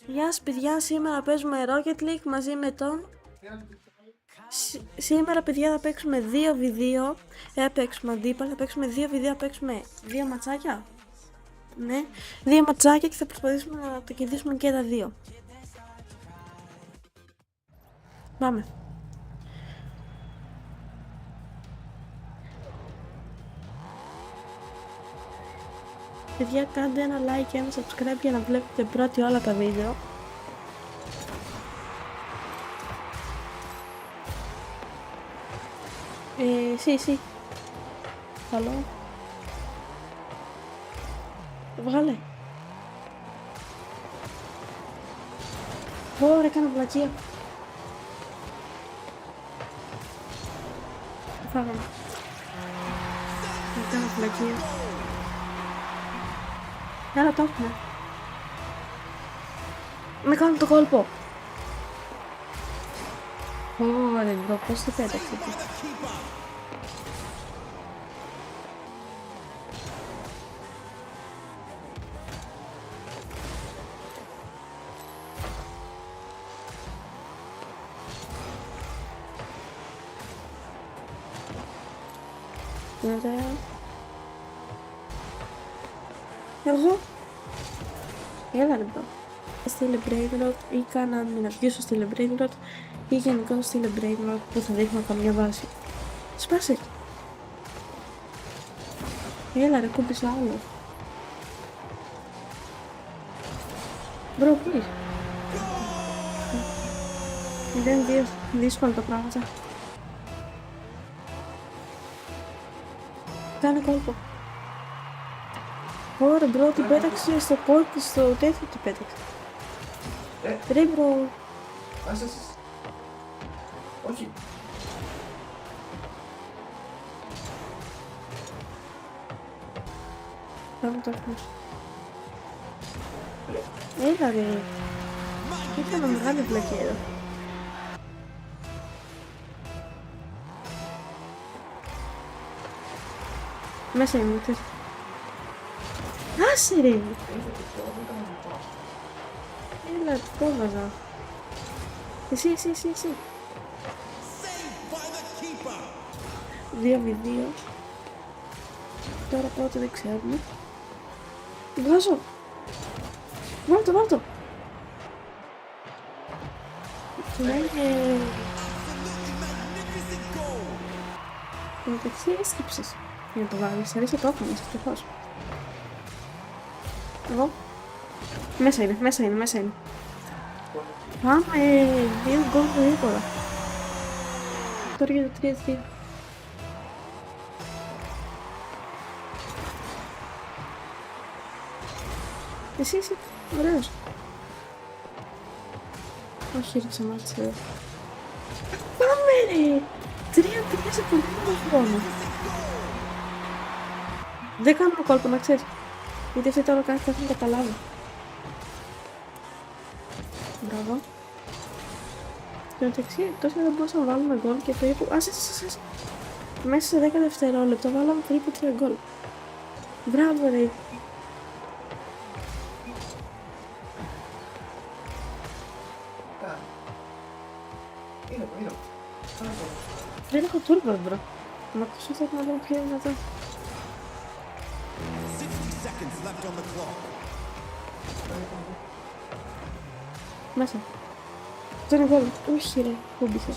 Γεια σας παιδιά, σήμερα παίζουμε Rocket League μαζί με τον... Σήμερα παιδιά θα παίξουμε 2v2. Θα παίξουμε αντίπαλα, θα παίξουμε 2v2, θα παίξουμε 2 ματσάκια. Ναι, 2 ματσάκια και θα προσπαθήσουμε να το κερδίσουμε και τα δύο. Πάμε. Παιδιά, κάντε ένα like και ένα subscribe για να βλέπετε πρώτοι όλα τα βίντεο. Sí. Καλό. Βγάλε. Ωραία, κάνω πλακία. Φάγαμε. Κάνω πλακία. Άρα το έχουμε. Με κάνω το κόλπο. Ωραία, μπρο, πώς το πέταξε εκεί. Ωραία. Εγώ. Έλα ρε μπρο. Στείλε brain rot ή κάνα να βγήσω στείλε brain rot ή γενικώ στείλε brain rot που θα δείχνω καμιά βάση. Σπάσε. Έλα ρε, κούμπησε άλλο. Μπρο, πού είσαι. 0-2, δύσκολα τα πράγματα. Κάνε κόλπο. Ωραία μπρο, την πέταξε στο κόλπο, στο τέτοιο την πέταξε. Ρε μπρο. Άσε. Όχι. Πάμε το έχουμε. Έλα ρε. Είχαμε μεγάλη βλακία εδώ. Μέσα είμαι, ξέρεις. Άσε ρε! Έλα, το βάζα. Εσύ. 2v2. Τώρα πότε δεν ξέρουμε. Βγάζω! Βάλ' το! Ναι. Το μεταξύ έσκυψες για να το βάλεις. Αρέσει το έχουμε, ευτυχώς. Εγώ. Μέσα είναι. Πάμε! 2 γκολ γρήγορα. Τώρα για το 3-2. Εσύ, ωραίος. Όχι ρε, ξεμάτισε εδώ. Πάμε ρε! 3-3 σε πολύ λίγο χρόνο. Δεν κάνουμε κόλπο, να ξέρεις. Γιατί αυτοί τώρα κάτι θα έχουν καταλάβει. Μπράβο. Στο μεταξύ, τόσο δεν μπορούσαμε να βάλουμε γκολ και περίπου... Άσε. Μέσα σε 10 δευτερόλεπτα βάλαμε περίπου 3 γκολ. Μπράβο ρε. Είναι. Δεν έχω τούρμπο μπρο. Μα τόσο θα να δω πιο δυνατό. Μέσα. Αυτό είναι γκολ. Όχι ρε, κούμπησες.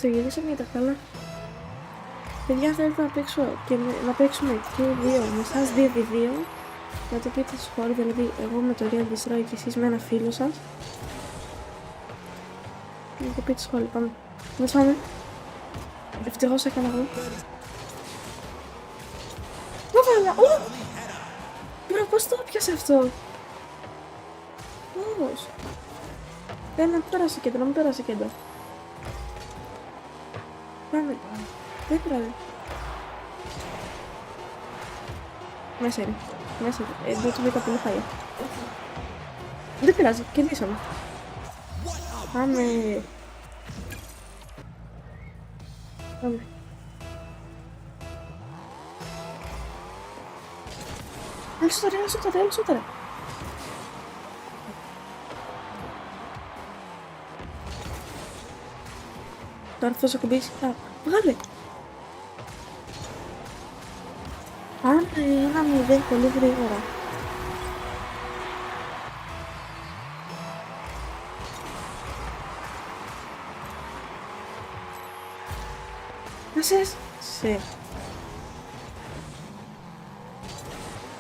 Το γυρίσαμε για τα καλά. Παιδιά, θέλετε να παίξουμε και 2 με εσάς 2v2. Να το πείτε στο σχόλιο, δηλαδή εγώ με το Real Destroy και εσείς με ένα φίλο σας. Να το πείτε στο σχόλιο, πάμε. Μας πάμε. Ευτυχώς έκανα εγώ. Βάβαλα! Μπρο, πώς το έπιασε αυτό! Πώς! Δεν να πέρασε κέντρο. Πάμε. Δεν πειράζει. Μέσα είναι. Εδώ του βρήκα πολύ χάλια. Δεν πειράζει, κερδίσαμε. Πάμε. Πάμε. Έλα σώτερα. Τώρα θα σε κουμπίσει. Βγάλε. Πάμε 1-0 πολύ γρήγορα. Να σε.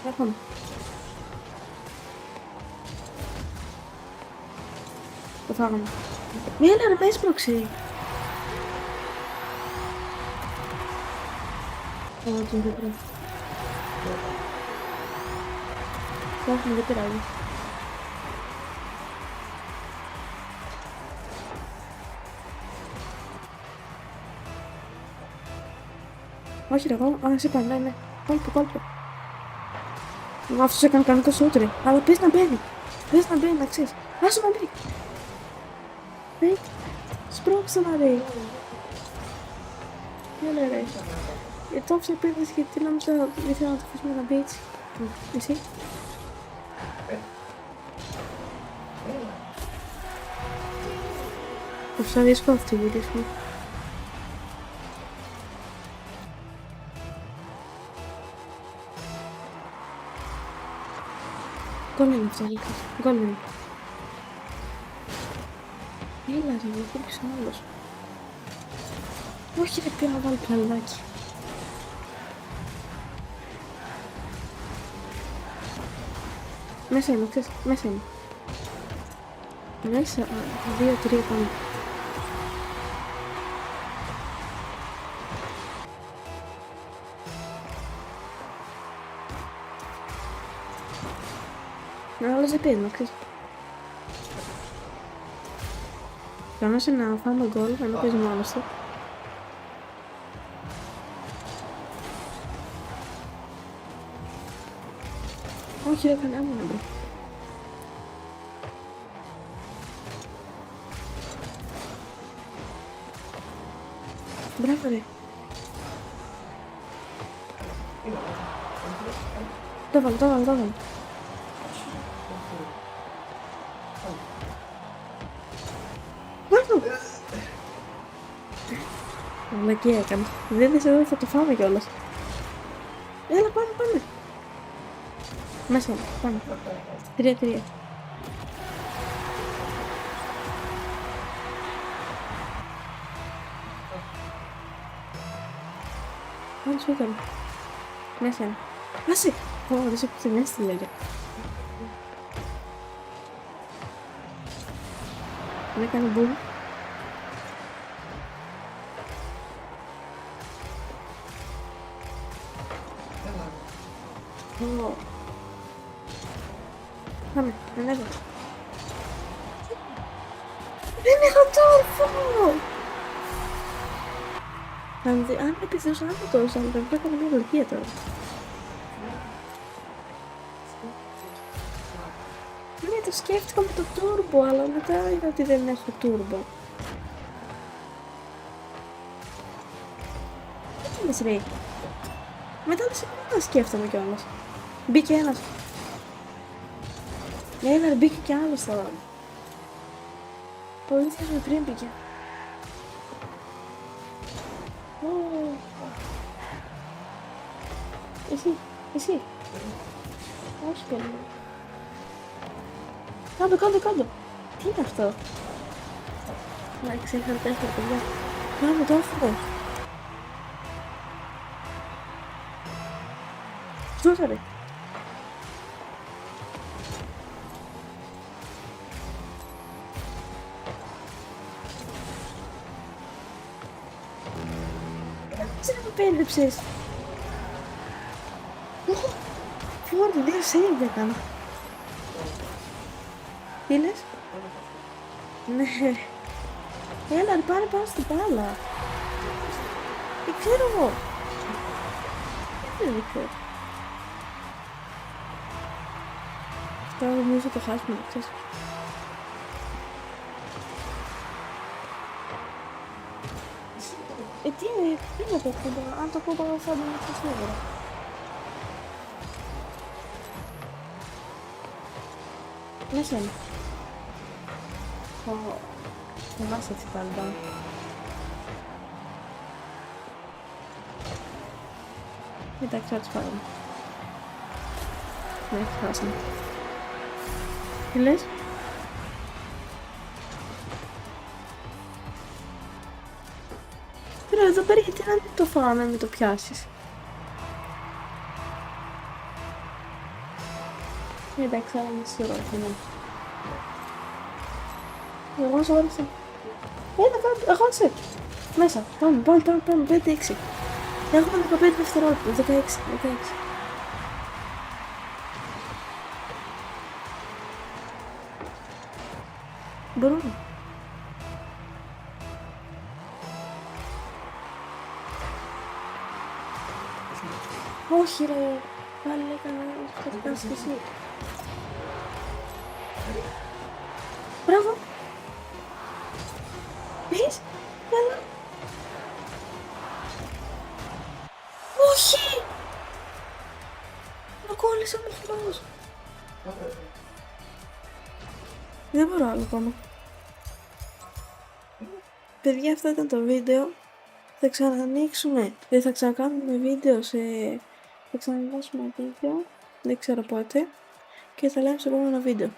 Έρχομαι. Το φάγαμε. Έλα ρε, με έσπρωξε. Όχι, δεν πρέπει. Όχι, δεν πειράζει. Όχι ρε, εγώ, σε είπα, ναι. Κόλπο. Αυτός έκανε κανονικό σούτ ρε. Αλλά πες να μπαίνει, να ξέρεις. Άσο να μπει. Ρε, σπρώξε να ρε. Έλα ρε. Το άφησα πέρδες γιατί νόμιζα ήθελα να το αφήσουμε να μπει έτσι. Εσύ. Πόσα δύσκολο αυτή η γυρίσμα. Γκολ είναι αυτό, Λίκας. Γκολ είναι. Έλα ρε, μου κόψε άλλος. Όχι ρε, πήρα να βάλω πλανάκι. Μέσα είμαι, ξέρεις, μέσα είμαι. Μέσα, 2-3 πάνω. Άλλος δεν παίζει, ξέρεις. Κανόνισε να φάμε γκολ, ενώ παίζει μόνος του. Όχι ρε, κανένα μου να μπει. Μπράβο ρε. Το βάλω. Μπράβο. Μαλακία έκανε. Δεν είσαι εδώ, θα το φάμε κιόλας. Έλα, πάμε. Μέσα, πάμε. 3-3. Πάμε σου έκανε. Μέσα είναι. Άσε! Δεν σε κουτσενιάσει τη λέγε. Δεν έκανε μπουμ. Πάμε, ανέβα. Δεν έχω τόρφο! Αν επιθέσω άπατος, αλλά πρέπει να κάνω μια λογία τώρα. Ναι, το σκέφτηκα με το turbo, αλλά μετά είδα ότι δεν έχω turbo. Τι κάνεις ρε? Μετά δεν σκέφτομαι κιόλας. Μπήκε ένας. Έλα, μπήκε κι άλλος τώρα. Ο ίδιος με πριν μπήκε. Εσύ. Όχι παιδί. Κάτω. Τι είναι αυτό? Να ξέχαρα τέσσερα παιδιά. Πάμε το έφυγε. Στούσα ρε. Δεν με πέριψες. Φόρτι, 2 save έκανα. Τι λες? Ναι. Έλα, πάρε πάνω στην μπάλα. Δεν ξέρω εγώ. Δεν ξέρω. Αυτό νομίζω το χάσουμε, ξέρεις. Τι είναι το κούμπο, αν το κούμπο θα μπει στο σίγουρα. Μέσα είναι. Φοβάσαι έτσι πάλι πάνω. Εντάξει, θα τους πάρουμε. Ναι, χάσαμε. Τι λες? Τώρα εδώ πέρα γιατί να μην το φάμε, μην το πιάσεις. Εντάξει, αλλά είναι σίγουρα αυτό. Εγώ σου άρεσε. Αγώνισε. Μέσα. Πάμε. 5-6. Έχουμε 15 δευτερόλεπτα. 16. Μπορούμε. Όχι ρε. Πάλι έκανα να κάνεις και εσύ. Μπράβο. Δεις. Έλα. Όχι. Με κόλλησε ο μυαλός. Δεν μπορώ άλλο ακόμα. Παιδιά, αυτό ήταν το βίντεο. Θα ξανανοίξουμε. Θα ξανακάνουμε βίντεο θα ξανανεβάσουμε βίντεο. Δεν ξέρω πότε. Και θα λέμε στο επόμενο βίντεο.